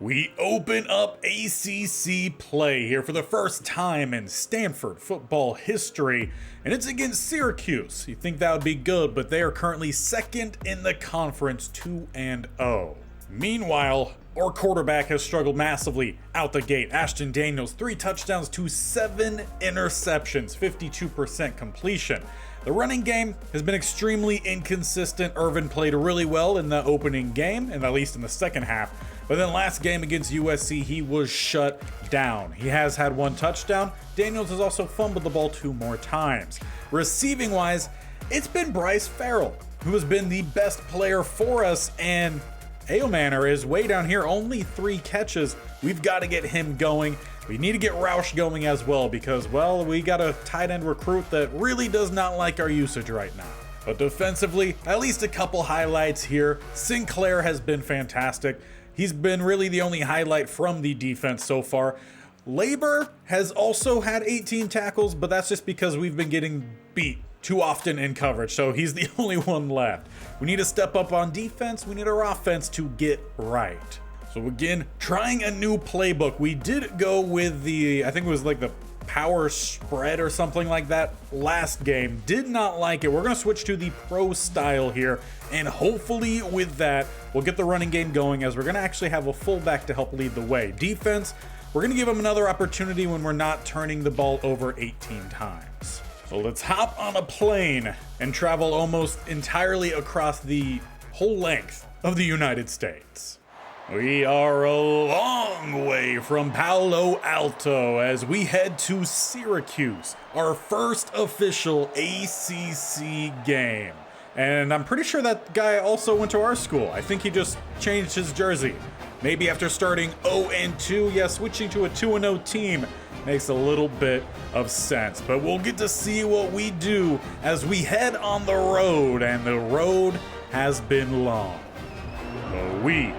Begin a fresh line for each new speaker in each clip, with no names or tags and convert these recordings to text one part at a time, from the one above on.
We open up ACC play here for the first time in Stanford football history, and it's against Syracuse. You think that would be good, but they are currently second in the conference, 2-0. Meanwhile, our quarterback has struggled massively out the gate. Ashton Daniels, 3 touchdowns to 7 interceptions, 52% completion. The running game has been extremely inconsistent. Irvin played really well in the opening game, and at least in the second half. But then last game against USC, he was shut down. He has had 1 touchdown. Daniels has also fumbled the ball 2 more times. Receiving wise, it's been Bryce Farrell, who has been the best player for us, and Ayomanor is way down here, only 3 catches. We've got to get him going. We need to get Roush going as well because, well, we got a tight end recruit that really does not like our usage right now. But defensively, at least a couple highlights here. Sinclair has been fantastic. He's been really the only highlight from the defense so far. Labor has also had 18 tackles, but that's just because we've been getting beat too often in coverage, so he's the only one left. We need to step up on defense. We need our offense to get right. So again, trying a new playbook. We did go with the, I think it was like the power spread or something like that last game. Did not like it. We're going to switch to the pro style here, and hopefully with that, we'll get the running game going as we're going to actually have a fullback to help lead the way. Defense, we're going to give them another opportunity when we're not turning the ball over 18 times. So let's hop on a plane and travel almost entirely across the whole length of the United States. We are a long way from Palo Alto as we head to Syracuse, our first official ACC game. And I'm pretty sure that guy also went to our school. I think he just changed his jersey. Maybe after starting 0-2, switching to a 2-0 team makes a little bit of sense. But we'll get to see what we do as we head on the road, and the road has been long. But we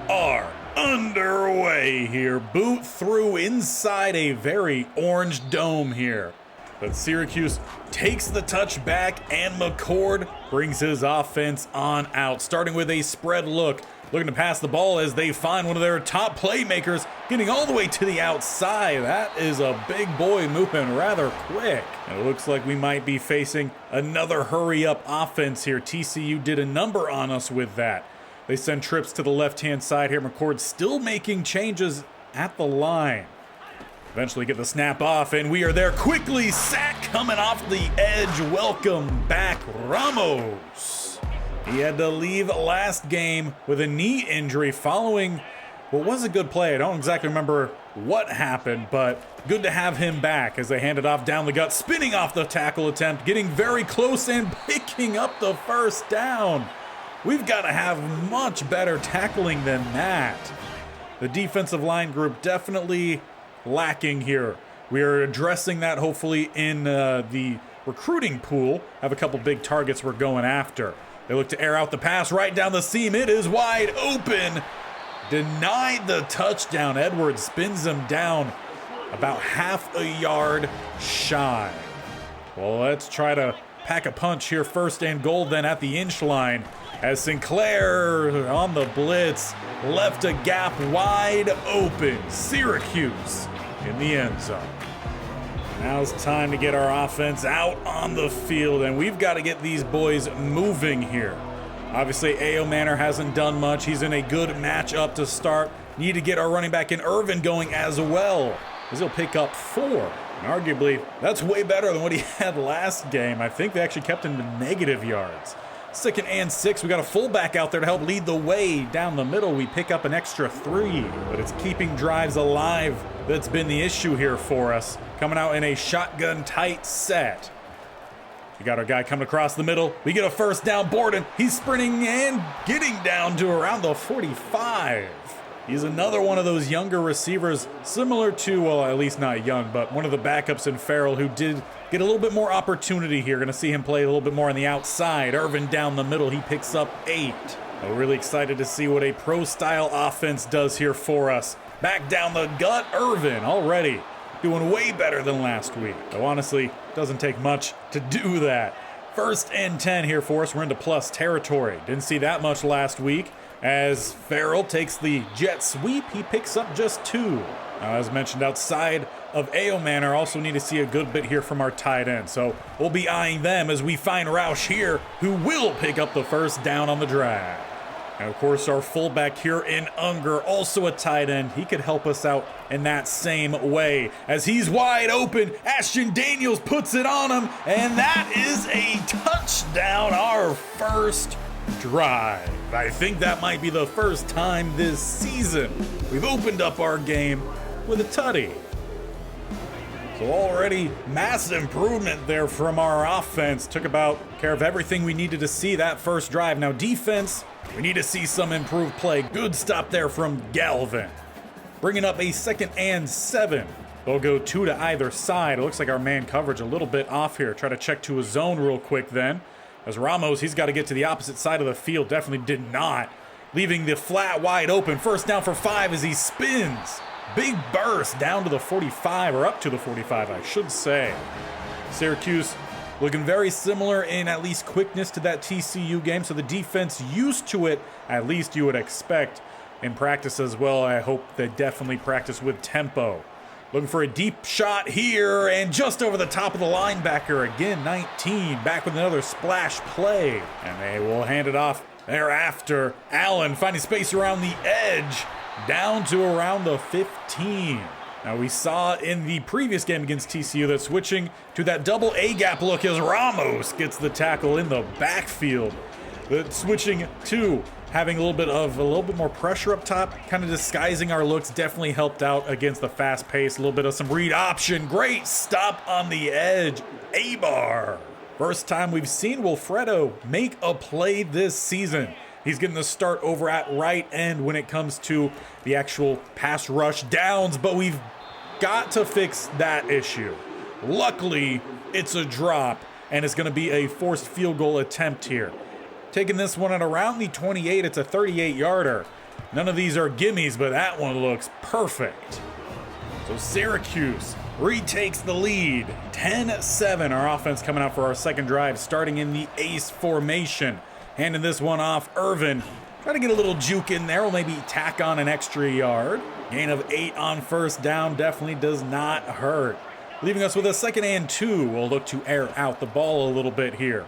are underway here. Boot through inside a very orange dome here. But Syracuse takes the touchback, and McCord brings his offense on out, starting with a spread look, looking to pass the ball as they find one of their top playmakers getting all the way to the outside. That is a big boy moving rather quick. And it looks like we might be facing another hurry-up offense here. TCU did a number on us with that. They send trips to the left-hand side here. McCord still making changes at the line. Eventually get the snap off, and we are there quickly. Sack coming off the edge. Welcome back, Ramos. He had to leave last game with a knee injury following what was a good play. I don't exactly remember what happened, but good to have him back as they hand it off down the gut, spinning off the tackle attempt, getting very close and picking up the first down. We've got to have much better tackling than that. The defensive line group definitely lacking here. We are addressing that hopefully in the recruiting pool. Have a couple big targets we're going after. They look to air out the pass right down the seam. It is wide open. Denied the touchdown. Edwards spins him down about half a yard shy. Well, let's try to pack a punch here. 1st and goal then at the inch line as Sinclair on the blitz left a gap wide open. Syracuse in the end zone. Now it's time to get our offense out on the field, and we've got to get these boys moving here. Obviously, Ayomanor hasn't done much. He's in a good matchup to start. Need to get our running back in Irvin going as well, as he'll pick up 4. And arguably, that's way better than what he had last game. I think they actually kept him to negative yards. 2nd and 6, we got a fullback out there to help lead the way. Down the middle, we pick up an extra 3. But it's keeping drives alive that's been the issue here for us. Coming out in a shotgun tight set. We got our guy coming across the middle. We get a first down. Borden, he's sprinting and getting down to around the 45. He's another one of those younger receivers, similar to, well, at least not young, but one of the backups in Farrell who did get a little bit more opportunity here. Going to see him play a little bit more on the outside. Irvin down the middle. He picks up 8. We're really excited to see what a pro-style offense does here for us. Back down the gut, Irvin already doing way better than last week. Though honestly, doesn't take much to do that. 1st and 10 here for us. We're into plus territory. Didn't see that much last week. As Farrell takes the jet sweep, he picks up just 2. Now, as mentioned, outside of A.O. Manor, also need to see a good bit here from our tight end. So we'll be eyeing them as we find Roush here, who will pick up the first down on the drive. And of course, our fullback here in Unger, also a tight end. He could help us out in that same way. As he's wide open, Ashton Daniels puts it on him, and that is a touchdown, our first drive. I think that might be the first time this season we've opened up our game with a tutty. So already massive improvement there from our offense. Took about care of everything we needed to see that first drive. Now defense, we need to see some improved play. Good stop there from Galvin. Bringing up a 2nd and 7. They'll go 2 to either side. It looks like our man coverage a little bit off here. Try to check to a zone real quick then. As Ramos, he's got to get to the opposite side of the field. Definitely did not. Leaving the flat wide open. First down for 5 as he spins. Big burst down to the 45, or up to the 45, I should say. Syracuse looking very similar in at least quickness to that TCU game, so the defense used to it, at least you would expect. In practice as well, I hope they definitely practice with tempo. Looking for a deep shot here, and just over the top of the linebacker again, 19, back with another splash play. And they will hand it off thereafter. Allen finding space around the edge, down to around the 15. Now we saw in the previous game against TCU that switching to that double A-gap look as Ramos gets the tackle in the backfield. But switching to having a little bit more pressure up top, kind of disguising our looks, definitely helped out against the fast pace. A little bit of some read option. Great stop on the edge. A-bar. First time we've seen Wilfredo make a play this season. He's getting the start over at right end when it comes to the actual pass rush downs, but we've got to fix that issue. Luckily, it's a drop, and it's going to be a forced field goal attempt here. Taking this one at around the 28, it's a 38-yarder. None of these are gimmies, but that one looks perfect. So Syracuse retakes the lead, 10-7. Our offense coming out for our second drive, starting in the ace formation. Handing this one off, Irvin. Try to get a little juke in there. We'll maybe tack on an extra yard. Gain of 8 on first down definitely does not hurt. Leaving us with a 2nd and 2. We'll look to air out the ball a little bit here.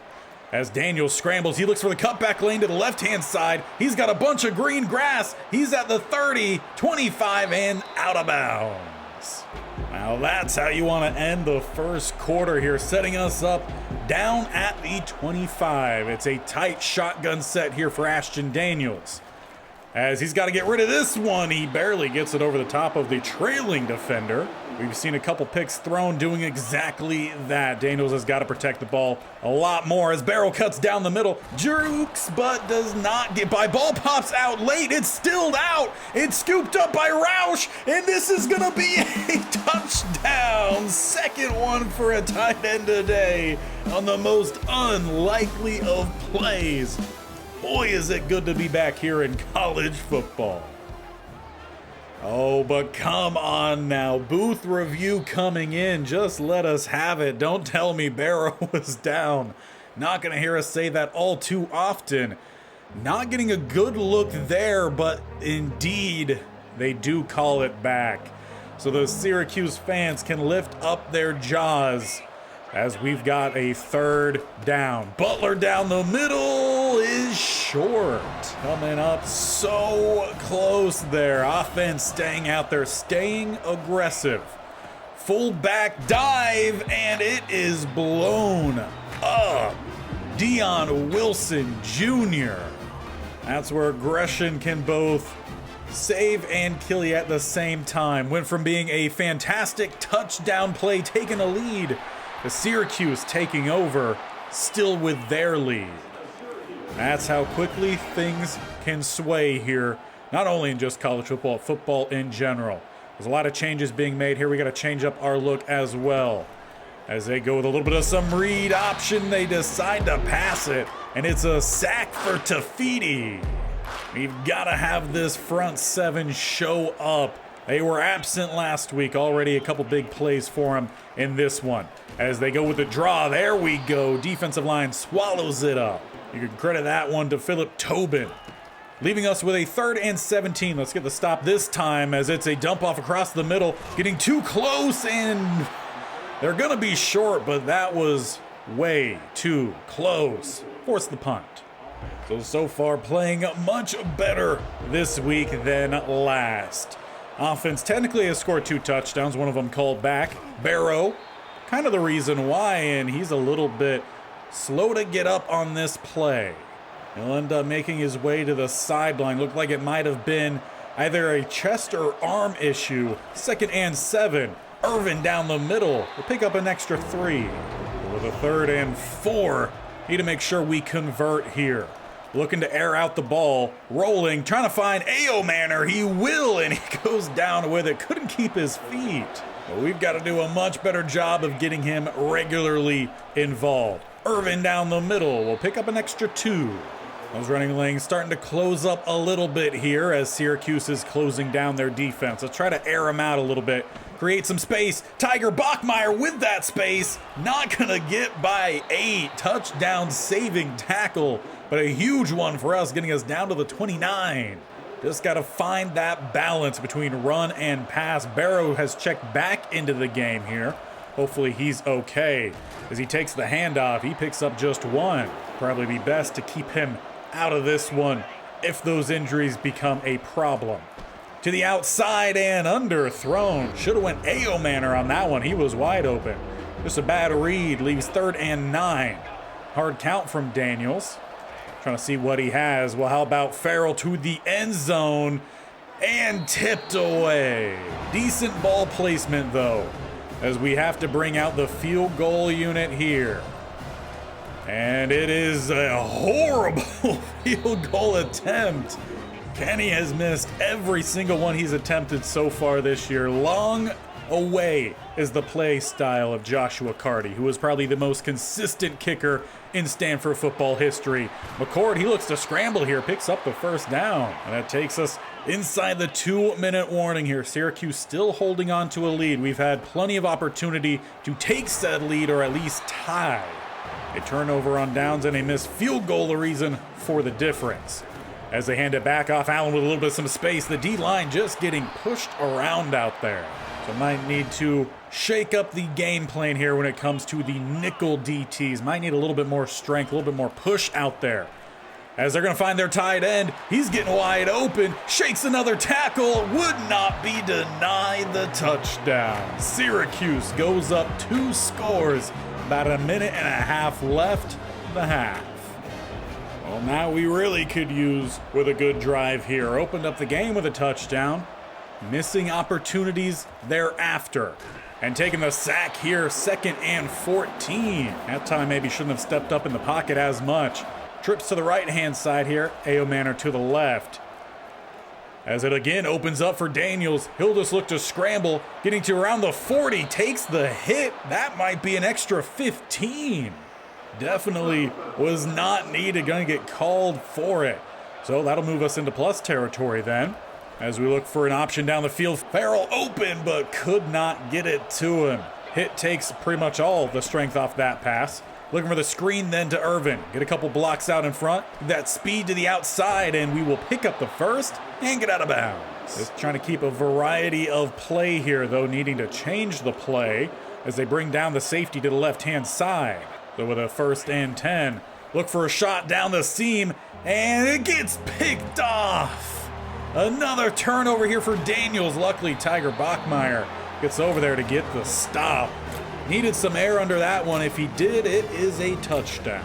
As Daniel scrambles, he looks for the cutback lane to the left-hand side. He's got a bunch of green grass. He's at the 30, 25, and out of bounds. Now that's how you want to end the first quarter here, setting us up down at the 25. It's a tight shotgun set here for Ashton Daniels. As he's got to get rid of this one, he barely gets it over the top of the trailing defender. We've seen a couple picks thrown doing exactly that. Daniels has got to protect the ball a lot more as Barrow cuts down the middle. Jukes, but does not get by. Ball pops out late. It's stilled out. It's scooped up by Roush, and this is going to be a touchdown. Second one for a tight end today on the most unlikely of plays. Boy, is it good to be back here in college football. Oh, but come on now. Booth review coming in. Just let us have it. Don't tell me Barrow was down. Not going to hear us say that all too often. Not getting a good look there, but indeed, they do call it back. So those Syracuse fans can lift up their jaws as we've got a third down. Butler down the middle is short. Coming up so close there. Offense staying out there, staying aggressive. Fullback dive, and it is blown up. Dion Wilson Jr. That's where aggression can both save and kill you at the same time. Went from being a fantastic touchdown play, taking a lead, to Syracuse taking over, still with their lead. That's how quickly things can sway here, not only in just college football, football in general. There's a lot of changes being made here. We got to change up our look as well. As they go with a little bit of some read option, they decide to pass it, and it's a sack for Tafiti. We've got to have this front seven show up. They were absent last week. Already a couple big plays for them in this one. As they go with the draw, there we go. Defensive line swallows it up. You can credit that one to Philip Tobin. leaving us with a 3rd and 17. Let's get the stop this time as it's a dump off across the middle, getting too close, and they're gonna be short, but that was way too close. Force the punt. So far playing much better this week than last. Offense technically has scored 2 touchdowns, one of them called back. Barrow, kind of the reason why, and he's a little bit slow to get up on this play. He'll end up making his way to the sideline. Looked like it might have been either a chest or arm issue. 2nd and 7. Irvin down the middle. We'll pick up an extra 3. With a 3rd and 4. Need to make sure we convert here. Looking to air out the ball. Rolling. Trying to find A.O. Manor. He will, and he goes down with it. Couldn't keep his feet. But we've got to do a much better job of getting him regularly involved. Irvin down the middle. We'll pick up an extra 2. Those running lanes starting to close up a little bit here as Syracuse is closing down their defense. Let's try to air them out a little bit. Create some space. Tiger Bachmeier with that space. Not gonna get by 8. Touchdown saving tackle, but a huge one for us, getting us down to the 29. Just gotta find that balance between run and pass. Barrow has checked back into the game here. Hopefully he's okay. As he takes the handoff, he picks up just 1. Probably be best to keep him out of this one if those injuries become a problem. To the outside and underthrown. Should have went A.O. Manor on that one. He was wide open. Just a bad read. Leaves 3rd and 9. Hard count from Daniels. Trying to see what he has. Well, how about Farrell to the end zone and tipped away. Decent ball placement though, as we have to bring out the field goal unit here. And it is a horrible field goal attempt. Kenny has missed every single one he's attempted so far this year. Long away is the play style of Joshua Carty, who is probably the most consistent kicker in Stanford football history. McCord, he looks to scramble here, picks up the 1st down. And that takes us inside the 2-minute warning here. Syracuse still holding on to a lead. We've had plenty of opportunity to take said lead or at least tie. A turnover on downs and a missed field goal, the reason for the difference. As they hand it back off, Allen with a little bit of some space. The D-line just getting pushed around out there. So might need to shake up the game plan here when it comes to the nickel DTs. Might need a little bit more strength, a little bit more push out there. As they're going to find their tight end, he's getting wide open, shakes another tackle, would not be denied the touchdown. Syracuse goes up 2 scores, about a minute and a half left in the half. Well, now we really could use with a good drive here. Opened up the game with a touchdown, missing opportunities thereafter. And taking the sack here, 2nd and 14. That time maybe shouldn't have stepped up in the pocket as much. Trips to the right-hand side here. A.O. Manor to the left. As it again opens up for Daniels. He'll just look to scramble. Getting to around the 40. Takes the hit. That might be an extra 15. Definitely was not needed. Going to get called for it. So that'll move us into plus territory then. As we look for an option down the field. Farrell open, but could not get it to him. Hit takes pretty much all the strength off that pass. Looking for the screen then to Irvin. Get a couple blocks out in front. That speed to the outside, and we will pick up the 1st and get out of bounds. Just trying to keep a variety of play here, though, needing to change the play as they bring down the safety to the left-hand side. So with a 1st and 10, look for a shot down the seam, and it gets picked off. Another turnover here for Daniels. Luckily, Tiger Bachmeier gets over there to get the stop. Needed some air under that one. If he did, it is a touchdown.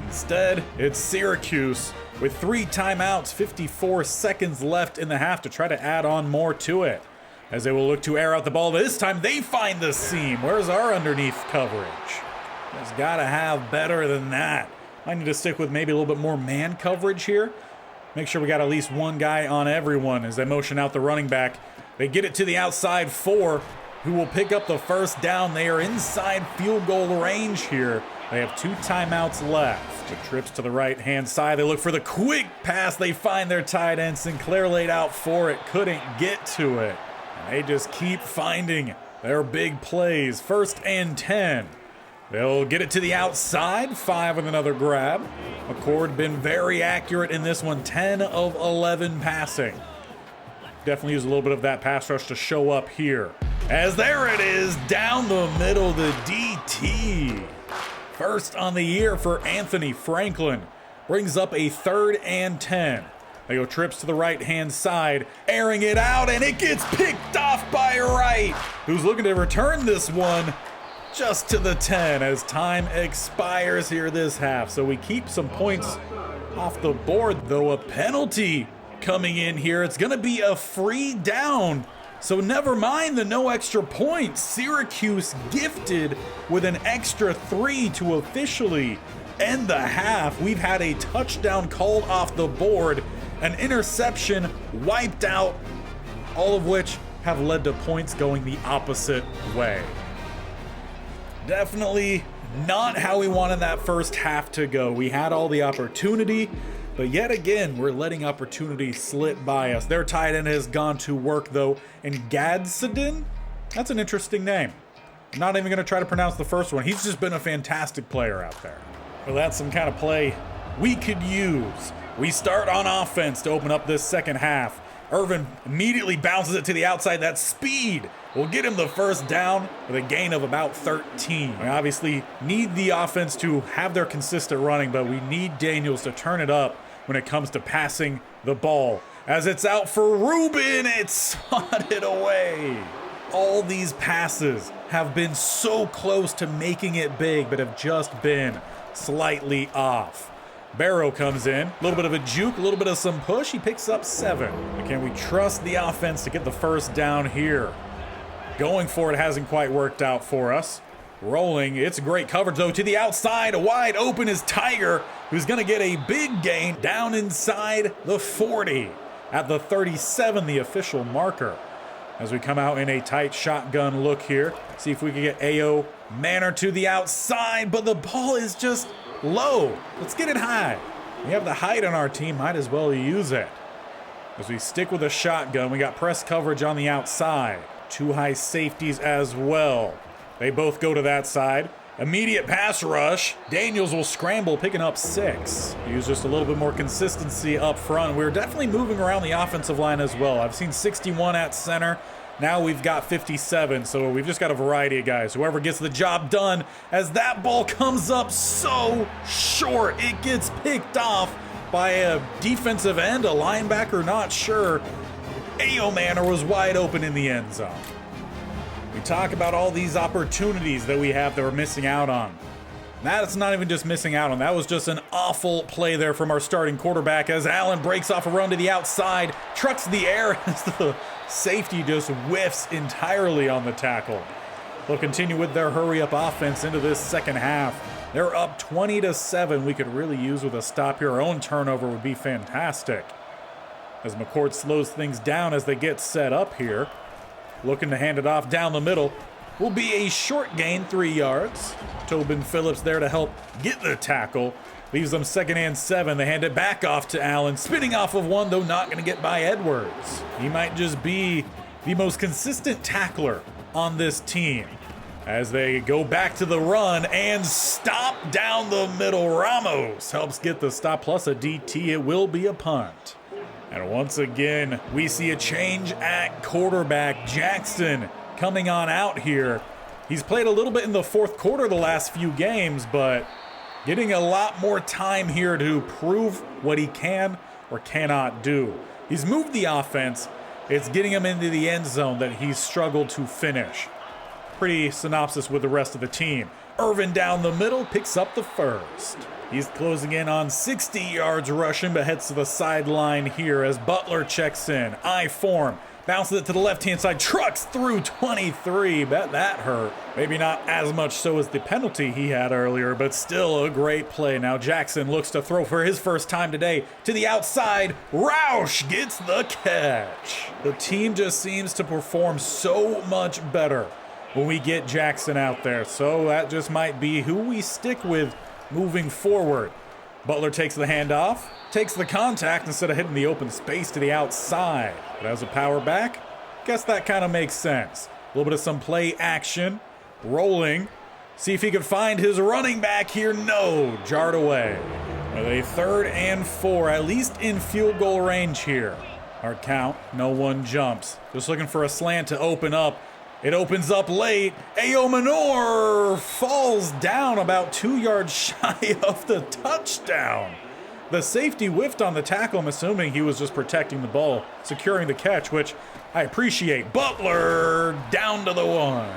Instead, it's Syracuse with 3 timeouts, 54 seconds left in the half to try to add on more to it. As they will look to air out the ball. This time they find the seam. Where's our underneath coverage? Just gotta have better than that. I need to stick with maybe a little bit more man coverage here. Make sure we got at least one guy on everyone as they motion out the running back. They get it to the outside 4, who will pick up the 1st down. They are inside field goal range here. They have 2 timeouts left. The trips to the right-hand side. They look for the quick pass. They find their tight end. Sinclair laid out for it. Couldn't get to it. And they just keep finding their big plays. 1st and 10. They'll get it to the outside, 5 with another grab. McCord been very accurate in this one, 10 of 11 passing. Definitely use a little bit of that pass rush to show up here. As there it is, down the middle, the DT. First on the year for Anthony Franklin. Brings up a 3rd and 10. They go trips to the right-hand side, airing it out, and it gets picked off by Wright, who's looking to return this one just to the 10 as time expires here this half. So we keep some points off the board, though a penalty coming in here. It's going to be a free down. So never mind the no extra points. Syracuse gifted with an extra 3 to officially end the half. We've had a touchdown called off the board, an interception wiped out, all of which have led to points going the opposite way. Definitely not how we wanted that first half to go. We had all the opportunity, but yet again, we're letting opportunity slip by us. Their tight end has gone to work though, and Gadsden, that's an interesting name. I'm not even gonna try to pronounce the first one. He's just been a fantastic player out there. Well, that's some kind of play we could use. We start on offense to open up this second half. Irvin immediately bounces it to the outside. That speed will get him the first down with a gain of about 13. We obviously need the offense to have their consistent running, but we need Daniels to turn it up when it comes to passing the ball. As it's out for Rubin, it's swatted away. All these passes have been so close to making it big, but have just been slightly off. Barrow comes in, a little bit of a juke, a little bit of some push. He picks up 7. But can we trust the offense to get the first down here? Going for it hasn't quite worked out for us. Rolling, it's great coverage though to the outside. Wide open is Tiger, who's gonna get a big gain down inside the 40. At the 37, the official marker. As we come out in a tight shotgun look here, see if we can get A.O. Manor to the outside, but the ball is just low. Let's get it high. We have the height on our team, might as well use it. As we stick with a shotgun, we got press coverage on the outside. 2 high safeties as well. They both go to that side. Immediate pass rush. Daniels will scramble, picking up 6. Use just a little bit more consistency up front. We're definitely moving around the offensive line as well. I've seen 61 at center. Now we've got 57, so we've just got a variety of guys. Whoever gets the job done, as that ball comes up so short, it gets picked off by a defensive end, a linebacker, not sure. A.O. Manor was wide open in the end zone. We talk about all these opportunities that we have that we're missing out on. That's not even just missing out on. That was just an awful play there from our starting quarterback as Allen breaks off a run to the outside, trucks the air as the safety just whiffs entirely on the tackle. They'll continue with their hurry-up offense into this second half. They're up 20-7. We could really use with a stop here. Our own turnover would be fantastic. As McCord slows things down as they get set up here. Looking to hand it off down the middle. Will be a short gain, 3 yards. Tobin Phillips there to help get the tackle. Leaves them 2nd and 7. They hand it back off to Allen. Spinning off of one, though not going to get by Edwards. He might just be the most consistent tackler on this team. As they go back to the run and stop down the middle. Ramos helps get the stop plus a DT. It will be a punt. And once again, we see a change at quarterback. Jackson coming on out here. He's played a little bit in the fourth quarter the last few games, but getting a lot more time here to prove what he can or cannot do. He's moved the offense. It's getting him into the end zone that he's struggled to finish. Pretty synopsis with the rest of the team. Irvin down the middle picks up the first. He's closing in on 60 yards rushing, but heads to the sideline here as Butler checks in. I form. Bounces it to the left-hand side, trucks through 23. Bet that hurt. Maybe not as much so as the penalty he had earlier, but still a great play. Now Jackson looks to throw for his first time today to the outside. Roush gets the catch. The team just seems to perform so much better when we get Jackson out there. So that just might be who we stick with moving forward. Butler takes the handoff, takes the contact instead of hitting the open space to the outside. But as a power back, guess that kind of makes sense. A little bit of some play action, rolling, See if he could find his running back here. No, jarred away. With a 3rd and 4, at least in field goal range here. Our count, no one jumps. Just looking for a slant to open up. It opens up late. Ayo Manor falls down about 2 yards shy of the touchdown. The safety whiffed on the tackle. I'm assuming he was just protecting the ball, securing the catch, which I appreciate. Butler down to the 1.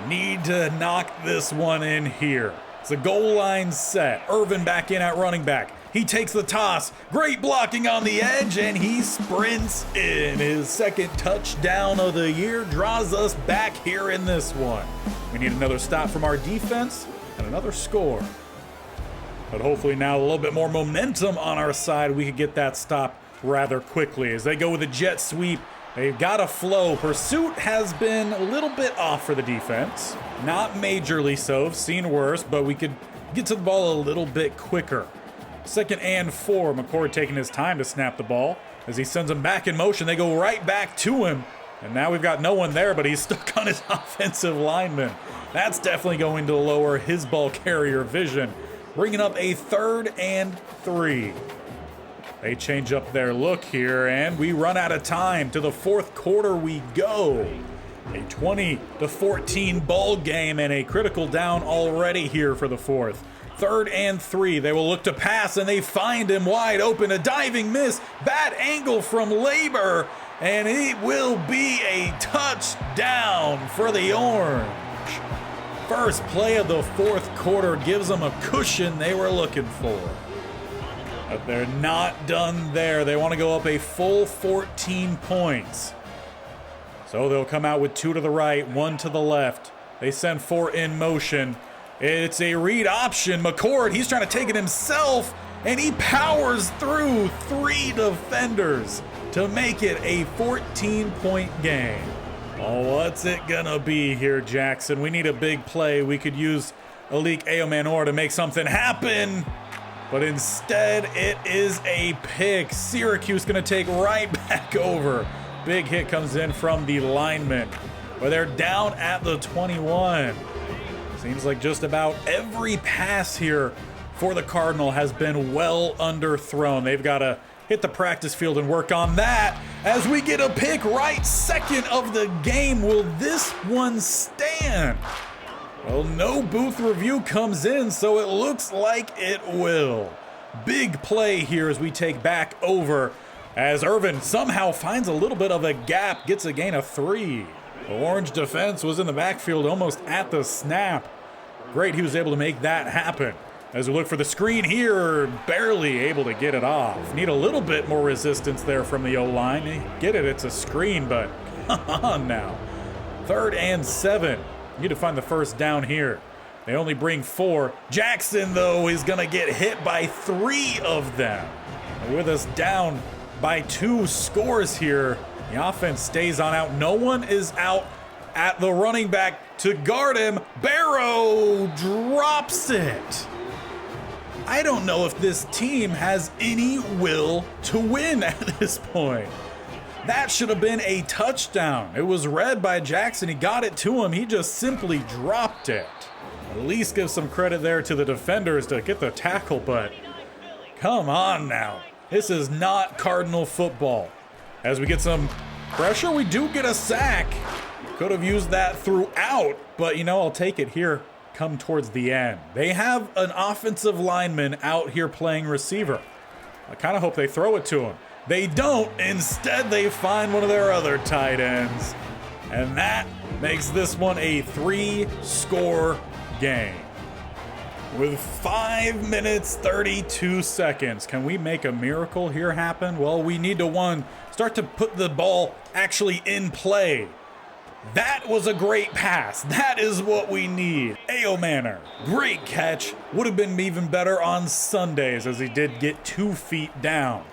Need to knock this one in here. It's a goal line set. Irvin back in at running back. He takes the toss. Great blocking on the edge, and he sprints in. His 2nd touchdown of the year draws us back here in this one. We need another stop from our defense and another score. But hopefully now a little bit more momentum on our side. We could get that stop rather quickly as they go with a jet sweep. They've got a flow. Pursuit has been a little bit off for the defense. Not majorly so. Seen worse, but we could get to the ball a little bit quicker. 2nd and 4. McCord taking his time to snap the ball. As he sends them back in motion, they go right back to him. And now we've got no one there, but he's stuck on his offensive lineman. That's definitely going to lower his ball carrier vision. Bringing up a 3rd and 3. They change up their look here, and we run out of time. To the 4th quarter we go. A 20-14 ball game and a critical down already here for the 4th. 3rd and 3. They will look to pass, and they find him wide open. A diving miss. Bad angle from Labor, and it will be a touchdown for the Orange. First play of the 4th quarter gives them a cushion they were looking for. But they're not done there. They want to go up a full 14 points. So they'll come out with 2 to the right, 1 to the left. They send 4 in motion. It's a read option. McCord, he's trying to take it himself, and he powers through 3 defenders to make it a 14-point game. Oh, what's it gonna be here, Jackson? We need a big play. We could use Alik Ayomanor to make something happen, but instead it is a pick. Syracuse gonna take right back over. Big hit comes in from the lineman, but they're down at the 21. Seems like just about every pass here for the Cardinal has been well underthrown. They've got to hit the practice field and work on that as we get a pick right 2nd of the game. Will this one stand? Well, no booth review comes in, so it looks like it will. Big play here as we take back over as Irvin somehow finds a little bit of a gap, gets a gain of 3. The Orange defense was in the backfield almost at the snap. Great, he was able to make that happen. As we look for the screen here, barely able to get it off. Need a little bit more resistance there from the O-line. Get it, it's a screen, but come on now. 3rd and 7. Need to find the first down here. They only bring 4. Jackson, though, is going to get hit by 3 of them. With us down by 2 scores here. The offense stays on out. No one is out at the running back to guard him. Barrow drops it. I don't know if this team has any will to win at this point. That should have been a touchdown. It was read by Jackson. He got it to him. He just simply dropped it. At least give some credit there to the defenders to get the tackle, but come on now. This is not Cardinal football. As we get some pressure, we do get a sack. Could have used that throughout, but I'll take it here come towards the end. They have an offensive lineman out here playing receiver. I kind of hope they throw it to him. They don't. Instead, they find one of their other tight ends. And that makes this one a 3-score game. With 5 minutes, 32 seconds. Can we make a miracle here happen? Well, we need to, start to put the ball actually in play. That was a great pass. That is what we need. Ayomanor, great catch. Would have been even better on Sundays as he did get 2 feet down.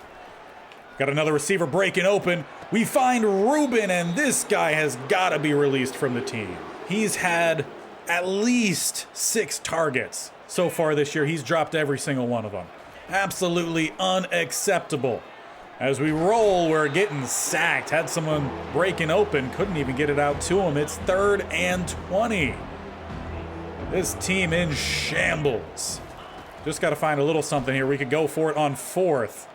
Got another receiver breaking open. We find Rubin, and this guy has got to be released from the team. He's had at least 6 targets so far this year. He's dropped every single one of them. Absolutely unacceptable. As we roll, we're getting sacked. Had someone breaking open, couldn't even get it out to him. It's 3rd and 20. This team in shambles. Just got to find a little something here. We could go for it on 4th.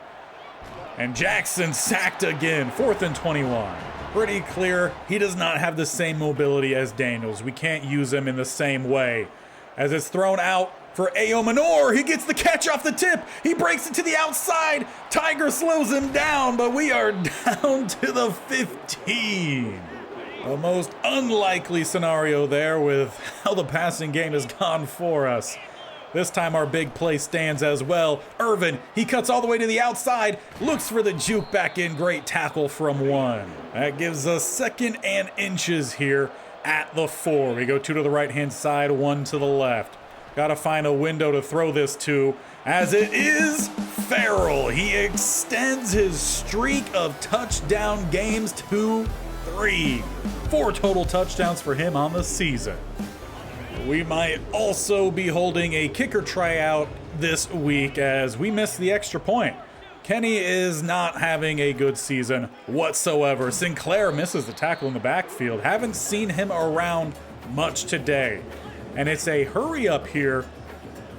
And Jackson sacked again. 4th and 21. Pretty clear he does not have the same mobility as Daniels. We can't use him in the same way. As it's thrown out for A.O. Manor. He gets the catch off the tip. He breaks it to the outside. Tiger slows him down, but we are down to the 15. The most unlikely scenario there with how the passing game has gone for us. This time our big play stands as well. Irvin, he cuts all the way to the outside, looks for the juke back in. Great tackle from 1. That gives us 2nd and inches here at the 4. We go 2 to the right-hand side, 1 to the left. Got to find a window to throw this to, as it is Farrell. He extends his streak of touchdown games to 3. 4 total touchdowns for him on the season. We might also be holding a kicker tryout this week as we missed the extra point. Kenny is not having a good season whatsoever. Sinclair misses the tackle in the backfield. Haven't seen him around much today. And it's a hurry up here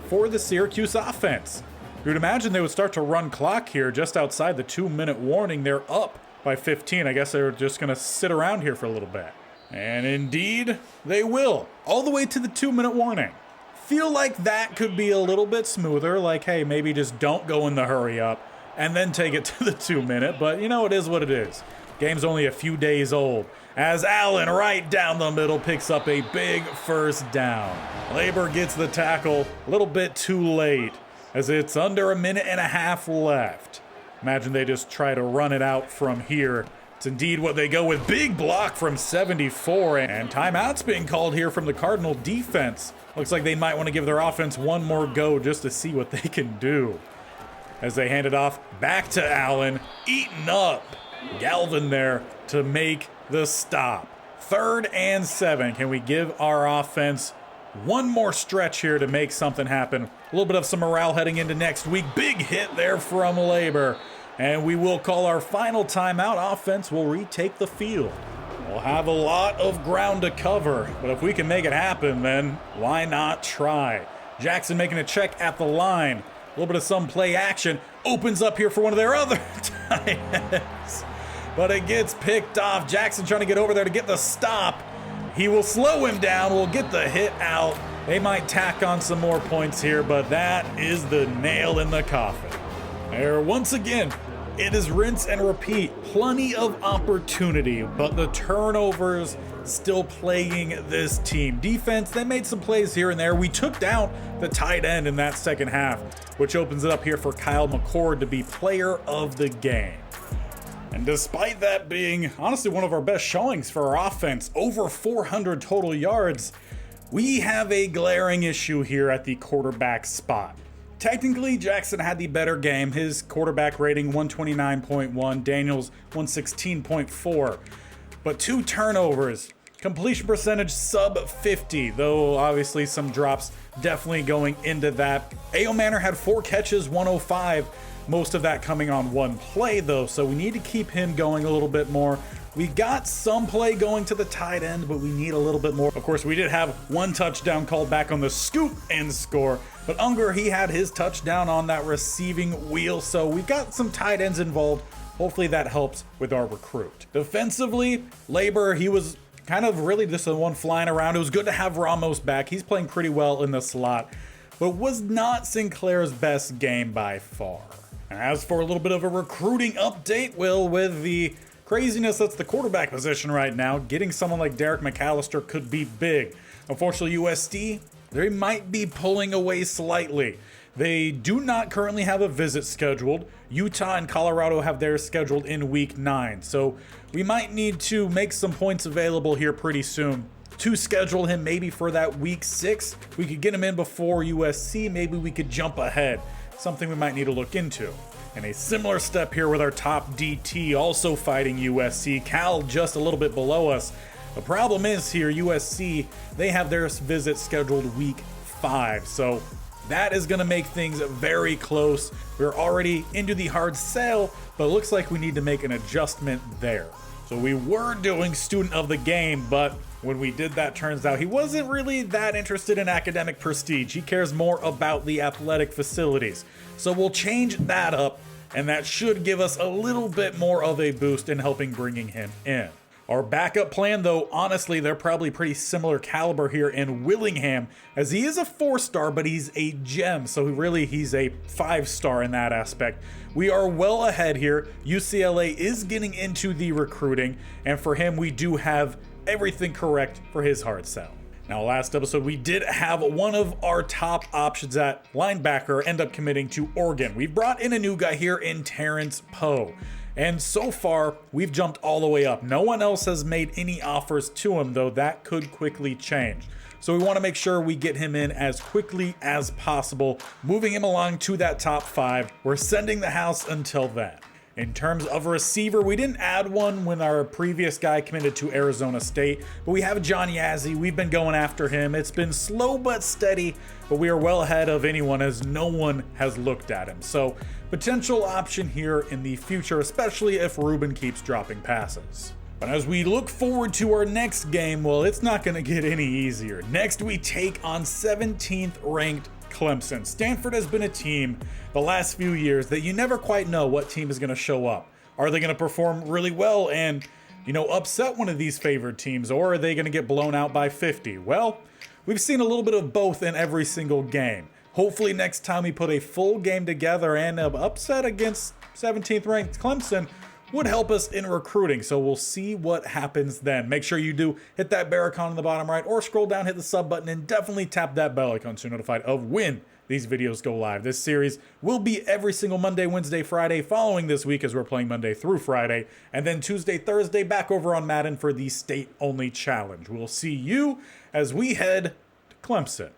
for the Syracuse offense. You would imagine they would start to run clock here just outside the 2-minute warning. They're up by 15. I guess they're just going to sit around here for a little bit. And indeed, they will. All the way to the 2-minute warning. Feel like that could be a little bit smoother. Like, hey, maybe just don't go in the hurry up and then take it to the 2-minute. But, you know, it is what it is. Game's only a few days old. As Allen, right down the middle, picks up a big first down. Labor gets the tackle a little bit too late, as it's under 1.5 minutes left. Imagine they just try to run it out from here. It's indeed what they go with. Big block from 74, and timeout's being called here from the Cardinal defense. Looks like they might want to give their offense one more go just to see what they can do. As they hand it off back to Allen, eaten up. Galvin there to make the stop. 3rd and 7. Can we give our offense one more stretch here to make something happen? A little bit of some morale heading into next week. Big hit there from Labor. And we will call our final timeout. Offense will retake the field. We'll have a lot of ground to cover, but if we can make it happen, then why not try? Jackson making a check at the line. A little bit of some play action. Opens up here for one of their other tight ends. But it gets picked off. Jackson trying to get over there to get the stop. He will slow him down. We'll get the hit out. They might tack on some more points here, but that is the nail in the coffin. There, once again, it is rinse and repeat. Plenty of opportunity, but the turnovers still plaguing this team. Defense, they made some plays here and there. We took down the tight end in that second half, which opens it up here for Kyle McCord to be player of the game. And despite that being honestly one of our best showings for our offense, over 400 total yards, we have a glaring issue here at the quarterback spot. Technically, Jackson had the better game. His quarterback rating 129.1, Daniels 116.4. But 2 turnovers, completion percentage sub 50, though obviously some drops definitely going into that. A.O. Manor had 4 catches, 105. Most of that coming on 1 play, though, so we need to keep him going a little bit more. We got some play going to the tight end, but we need a little bit more. Of course, we did have 1 touchdown called back on the scoop and score, but Unger, he had his touchdown on that receiving wheel, so we got some tight ends involved. Hopefully that helps with our recruit. Defensively, Labor, he was kind of really just the one flying around. It was good to have Ramos back. He's playing pretty well in the slot, but was not Sinclair's best game by far. As for a little bit of a recruiting update, well, with the craziness that's the quarterback position right now, getting someone like Derek McAllister could be big. Unfortunately, USD, they might be pulling away slightly. They do not currently have a visit scheduled. Utah and Colorado have theirs scheduled in week 9. So we might need to make some points available here pretty soon to schedule him maybe for that week 6. We could get him in before USC. Maybe we could jump ahead. Something we might need to look into. And a similar step here with our top DT also fighting USC. Cal just a little bit below us. The problem is here, USC, they have their visit scheduled week 5. So that is going to make things very close. We're already into the hard sell, but it looks like we need to make an adjustment there. So we were doing student of the game, but when we did that, turns out he wasn't really that interested in academic prestige. He cares more about the athletic facilities. So we'll change that up, and that should give us a little bit more of a boost in helping bringing him in. Our backup plan, though, honestly, they're probably pretty similar caliber here in Willingham, as he is a 4-star, but he's a gem, so he's a 5-star in that aspect. We are well ahead here. UCLA is getting into the recruiting, and for him, we do have everything correct for his hard sell. Now, last episode, we did have one of our top options at linebacker end up committing to Oregon. We've brought in a new guy here in Terrence Poe. And so far, we've jumped all the way up. No one else has made any offers to him, though that could quickly change. So we want to make sure we get him in as quickly as possible, moving him along to that top 5. We're sending the house until then. In terms of a receiver, we didn't add one when our previous guy committed to Arizona State, but we have John Yazzie. We've been going after him. It's been slow but steady, but we are well ahead of anyone as no one has looked at him. So potential option here in the future, especially if Ruben keeps dropping passes. But as we look forward to our next game, well, it's not going to get any easier. Next, we take on 17th ranked Clemson. Stanford has been a team the last few years that you never quite know what team is going to show up. Are they going to perform really well and, upset one of these favored teams, or are they going to get blown out by 50? Well, we've seen a little bit of both in every single game. Hopefully next time we put a full game together and an upset against 17th ranked Clemson would help us in recruiting. So we'll see what happens then. Make sure you do hit that bell icon in the bottom right or scroll down, hit the sub button, and definitely tap that bell icon so you're notified of when these videos go live. This series will be every single Monday, Wednesday, Friday following this week as we're playing Monday through Friday. And then Tuesday, Thursday back over on Madden for the state-only challenge. We'll see you as we head to Clemson.